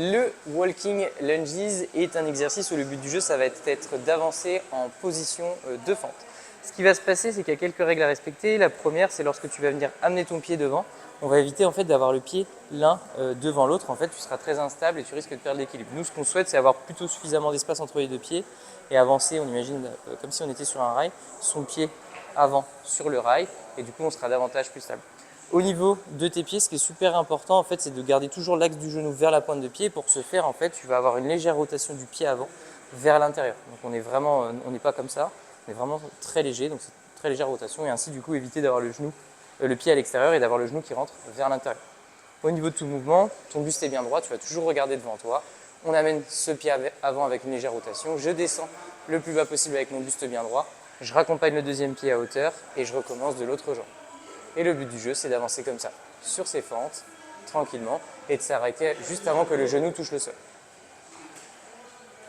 Le walking lunges est un exercice où le but du jeu, ça va être d'avancer en position de fente. Ce qui va se passer, c'est qu'il y a quelques règles à respecter. La première, c'est lorsque tu vas venir amener ton pied devant, on va éviter en fait d'avoir le pied l'un devant l'autre. En fait, tu seras très instable et tu risques de perdre l'équilibre. Nous, ce qu'on souhaite, c'est avoir plutôt suffisamment d'espace entre les deux pieds et avancer, on imagine, comme si on était sur un rail, son pied avant sur le rail et du coup, on sera davantage plus stable. Au niveau de tes pieds, ce qui est super important, en fait, c'est de garder toujours l'axe du genou vers la pointe de pied. Pour ce faire, en fait, tu vas avoir une légère rotation du pied avant vers l'intérieur. Donc, on n'est pas comme ça. On est vraiment très léger, donc c'est une très légère rotation et ainsi, du coup, éviter d'avoir le pied à l'extérieur et d'avoir le genou qui rentre vers l'intérieur. Au niveau de tout mouvement, ton buste est bien droit, tu vas toujours regarder devant toi. On amène ce pied avant avec une légère rotation. Je descends le plus bas possible avec mon buste bien droit. Je raccompagne le deuxième pied à hauteur et je recommence de l'autre jambe. Et le but du jeu, c'est d'avancer comme ça, sur ces fentes, tranquillement, et de s'arrêter juste avant que le genou touche le sol.